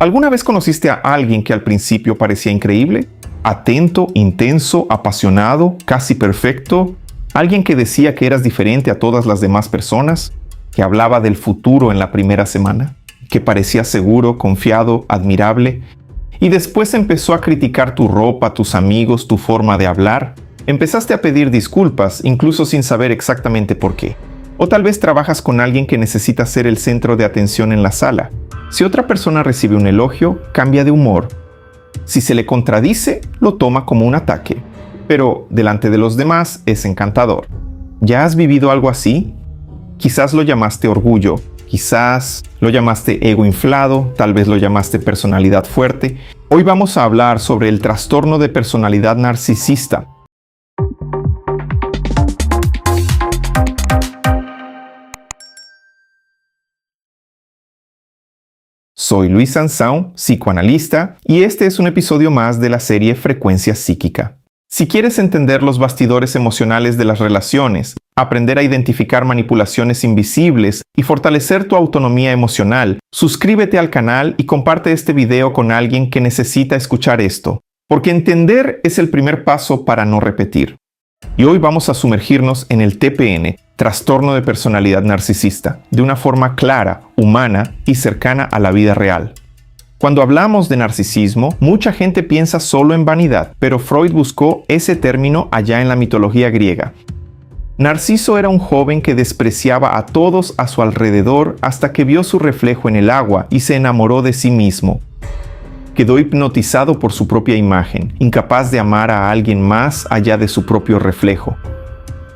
¿Alguna vez conociste a alguien que al principio parecía increíble? Atento, intenso, apasionado, casi perfecto. Alguien que decía que eras diferente a todas las demás personas, que hablaba del futuro en la primera semana, que parecía seguro, confiado, admirable, y después empezó a criticar tu ropa, tus amigos, tu forma de hablar. Empezaste a pedir disculpas, incluso sin saber exactamente por qué. O tal vez trabajas con alguien que necesita ser el centro de atención en la sala. Si otra persona recibe un elogio, cambia de humor. Si se le contradice, lo toma como un ataque. Pero delante de los demás es encantador. ¿Ya has vivido algo así? Quizás lo llamaste orgullo, quizás lo llamaste ego inflado, tal vez lo llamaste personalidad fuerte. Hoy vamos a hablar sobre el trastorno de personalidad narcisista. Soy Luis Sansão, psicoanalista, y este es un episodio más de la serie Frecuencia Psíquica. Si quieres entender los bastidores emocionales de las relaciones, aprender a identificar manipulaciones invisibles y fortalecer tu autonomía emocional, suscríbete al canal y comparte este video con alguien que necesita escuchar esto, porque entender es el primer paso para no repetir. Y hoy vamos a sumergirnos en el TPN, trastorno de personalidad narcisista, de una forma clara, humana y cercana a la vida real. Cuando hablamos de narcisismo, mucha gente piensa solo en vanidad, pero Freud buscó ese término allá en la mitología griega. Narciso era un joven que despreciaba a todos a su alrededor hasta que vio su reflejo en el agua y se enamoró de sí mismo. Quedó hipnotizado por su propia imagen, incapaz de amar a alguien más allá de su propio reflejo.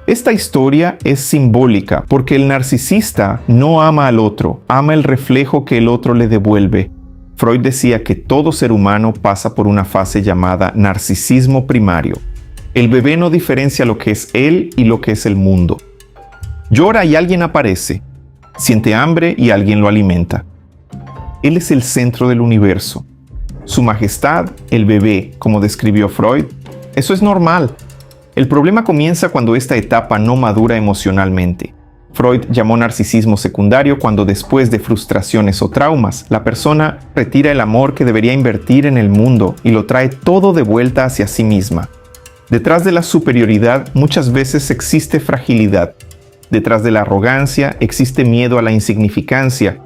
Esta historia es simbólica porque el narcisista no ama al otro, ama el reflejo que el otro le devuelve. Freud decía que todo ser humano pasa por una fase llamada narcisismo primario. El bebé no diferencia lo que es él y lo que es el mundo. Llora y alguien aparece. Siente hambre y alguien lo alimenta. Él es el centro del universo. Su majestad, el bebé, como describió Freud, eso es normal. El problema comienza cuando esta etapa no madura emocionalmente. Freud llamó narcisismo secundario cuando después de frustraciones o traumas, la persona retira el amor que debería invertir en el mundo y lo trae todo de vuelta hacia sí misma. Detrás de la superioridad muchas veces existe fragilidad. Detrás de la arrogancia existe miedo a la insignificancia.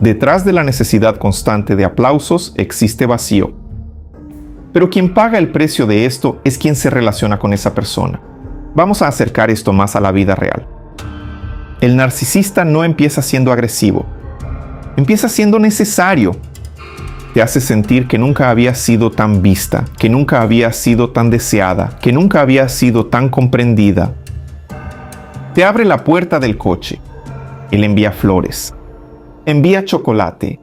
Detrás de la necesidad constante de aplausos existe vacío. Pero quien paga el precio de esto es quien se relaciona con esa persona. Vamos a acercar esto más a la vida real. El narcisista no empieza siendo agresivo. Empieza siendo necesario. Te hace sentir que nunca había sido tan vista, que nunca había sido tan deseada, que nunca había sido tan comprendida. Te abre la puerta del coche. Él envía flores. Envía chocolate.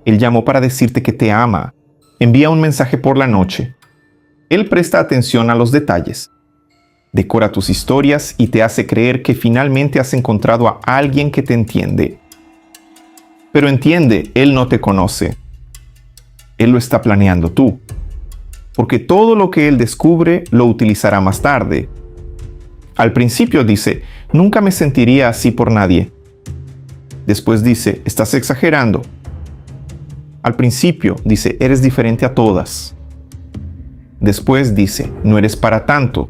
Él llamó para decirte que te ama. Envía un mensaje por la noche. Él presta atención a los detalles. Decora tus historias y te hace creer que finalmente has encontrado a alguien que te entiende. Pero entiende, él no te conoce. Él lo está planeando tú. Porque todo lo que él descubre lo utilizará más tarde. Al principio dice, nunca me sentiría así por nadie. Después dice, estás exagerando. Al principio dice, eres diferente a todas. Después dice, no eres para tanto.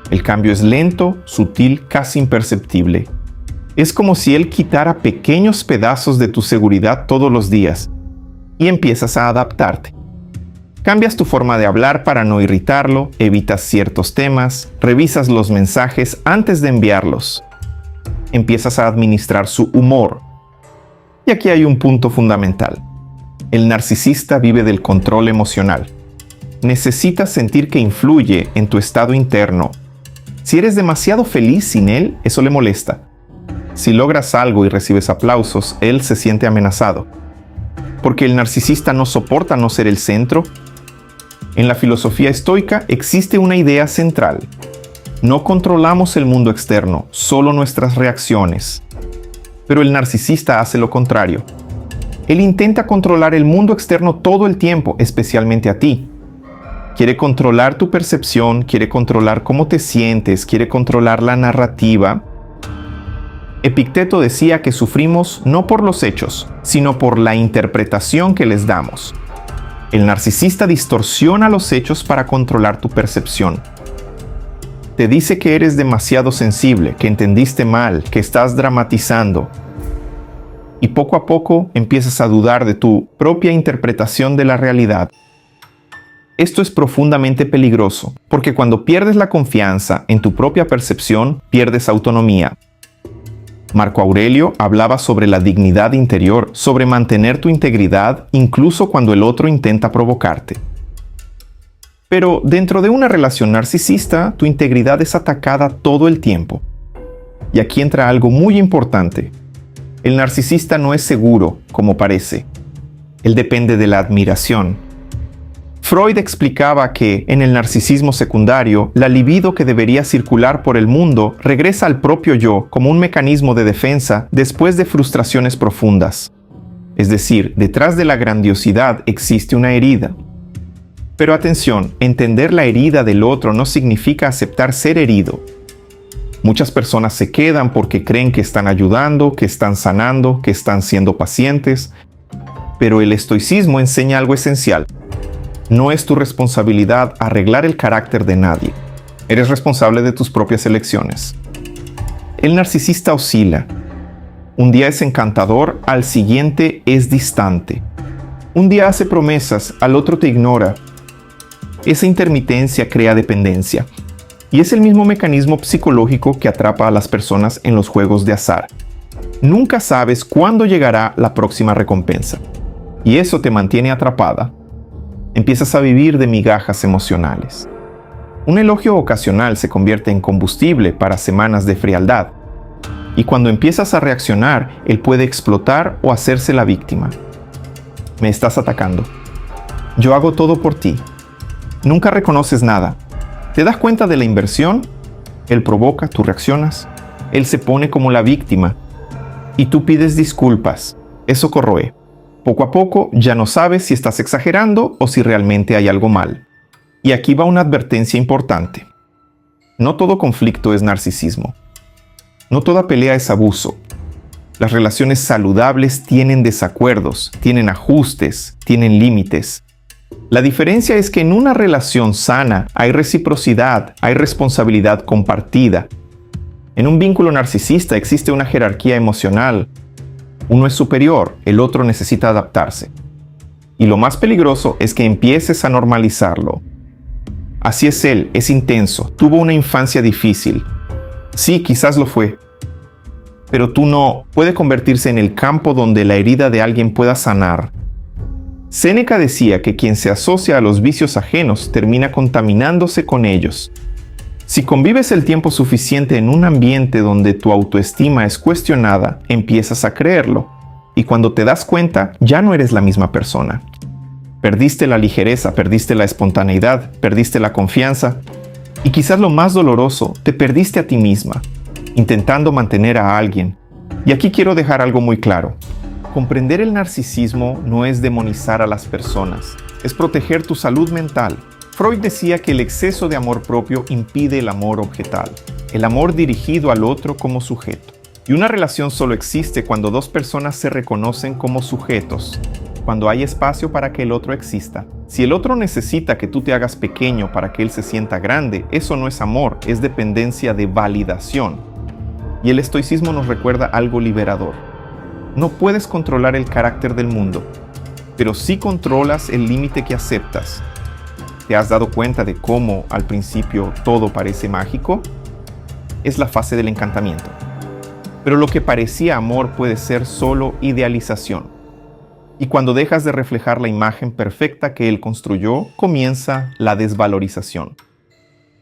El cambio es lento, sutil, casi imperceptible. Es como si él quitara pequeños pedazos de tu seguridad todos los días y empiezas a adaptarte. Cambias tu forma de hablar para no irritarlo, evitas ciertos temas, revisas los mensajes antes de enviarlos. Empiezas a administrar su humor. Y aquí hay un punto fundamental. El narcisista vive del control emocional. Necesitas sentir que influye en tu estado interno. Si eres demasiado feliz sin él, eso le molesta. Si logras algo y recibes aplausos, él se siente amenazado. Porque el narcisista no soporta no ser el centro. En la filosofía estoica existe una idea central. No controlamos el mundo externo, solo nuestras reacciones. Pero el narcisista hace lo contrario. Él intenta controlar el mundo externo todo el tiempo, especialmente a ti. Quiere controlar tu percepción, quiere controlar cómo te sientes, quiere controlar la narrativa. Epicteto decía que sufrimos no por los hechos, sino por la interpretación que les damos. El narcisista distorsiona los hechos para controlar tu percepción. Te dice que eres demasiado sensible, que entendiste mal, que estás dramatizando. Y poco a poco empiezas a dudar de tu propia interpretación de la realidad. Esto es profundamente peligroso, porque cuando pierdes la confianza en tu propia percepción, pierdes autonomía. Marco Aurelio hablaba sobre la dignidad interior, sobre mantener tu integridad incluso cuando el otro intenta provocarte. Pero dentro de una relación narcisista, tu integridad es atacada todo el tiempo. Y aquí entra algo muy importante. El narcisista no es seguro, como parece. Él depende de la admiración. Freud explicaba que, en el narcisismo secundario, la libido que debería circular por el mundo regresa al propio yo como un mecanismo de defensa después de frustraciones profundas. Es decir, detrás de la grandiosidad existe una herida. Pero atención, entender la herida del otro no significa aceptar ser herido. Muchas personas se quedan porque creen que están ayudando, que están sanando, que están siendo pacientes. Pero el estoicismo enseña algo esencial. No es tu responsabilidad arreglar el carácter de nadie. Eres responsable de tus propias elecciones. El narcisista oscila. Un día es encantador, al siguiente es distante. Un día hace promesas, al otro te ignora. Esa intermitencia crea dependencia. Y es el mismo mecanismo psicológico que atrapa a las personas en los juegos de azar. Nunca sabes cuándo llegará la próxima recompensa. Y eso te mantiene atrapada. Empiezas a vivir de migajas emocionales. Un elogio ocasional se convierte en combustible para semanas de frialdad. Y cuando empiezas a reaccionar, él puede explotar o hacerse la víctima. Me estás atacando. Yo hago todo por ti. Nunca reconoces nada. ¿Te das cuenta de la inversión? Él provoca, tú reaccionas. Él se pone como la víctima. Y tú pides disculpas. Eso corroe. Poco a poco ya no sabes si estás exagerando o si realmente hay algo mal. Y aquí va una advertencia importante. No todo conflicto es narcisismo. No toda pelea es abuso. Las relaciones saludables tienen desacuerdos, tienen ajustes, tienen límites. La diferencia es que en una relación sana hay reciprocidad, hay responsabilidad compartida. En un vínculo narcisista existe una jerarquía emocional. Uno es superior, el otro necesita adaptarse. Y lo más peligroso es que empieces a normalizarlo. Así es él, es intenso, tuvo una infancia difícil. Sí, quizás lo fue. Pero tú no. Puede convertirse en el campo donde la herida de alguien pueda sanar. Séneca decía que quien se asocia a los vicios ajenos termina contaminándose con ellos. Si convives el tiempo suficiente en un ambiente donde tu autoestima es cuestionada, empiezas a creerlo. Y cuando te das cuenta, ya no eres la misma persona. Perdiste la ligereza, perdiste la espontaneidad, perdiste la confianza. Y quizás lo más doloroso, te perdiste a ti misma, intentando mantener a alguien. Y aquí quiero dejar algo muy claro. Comprender el narcisismo no es demonizar a las personas, es proteger tu salud mental. Freud decía que el exceso de amor propio impide el amor objetal, el amor dirigido al otro como sujeto. Y una relación solo existe cuando dos personas se reconocen como sujetos, cuando hay espacio para que el otro exista. Si el otro necesita que tú te hagas pequeño para que él se sienta grande, eso no es amor, es dependencia de validación. Y el estoicismo nos recuerda algo liberador. No puedes controlar el carácter del mundo, pero sí controlas el límite que aceptas. ¿Te has dado cuenta de cómo al principio todo parece mágico? Es la fase del encantamiento. Pero lo que parecía amor puede ser solo idealización. Y cuando dejas de reflejar la imagen perfecta que él construyó, comienza la desvalorización.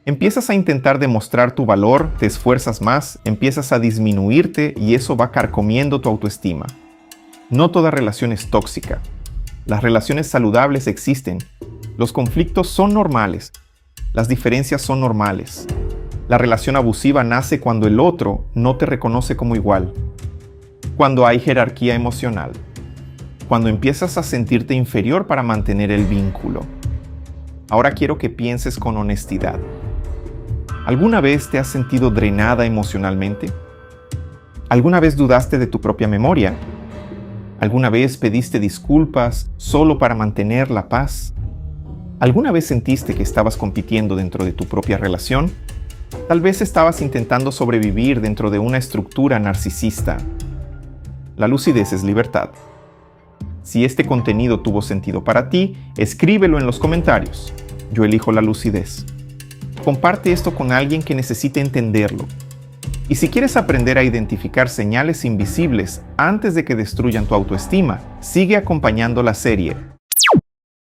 Empiezas a intentar demostrar tu valor, te esfuerzas más, empiezas a disminuirte y eso va carcomiendo tu autoestima. No toda relación es tóxica. Las relaciones saludables existen. Los conflictos son normales. Las diferencias son normales. La relación abusiva nace cuando el otro no te reconoce como igual. Cuando hay jerarquía emocional. Cuando empiezas a sentirte inferior para mantener el vínculo. Ahora quiero que pienses con honestidad. ¿Alguna vez te has sentido drenada emocionalmente? ¿Alguna vez dudaste de tu propia memoria? ¿Alguna vez pediste disculpas solo para mantener la paz? ¿Alguna vez sentiste que estabas compitiendo dentro de tu propia relación? Tal vez estabas intentando sobrevivir dentro de una estructura narcisista. La lucidez es libertad. Si este contenido tuvo sentido para ti, escríbelo en los comentarios. Yo elijo la lucidez. Comparte esto con alguien que necesite entenderlo. Y si quieres aprender a identificar señales invisibles antes de que destruyan tu autoestima, sigue acompañando la serie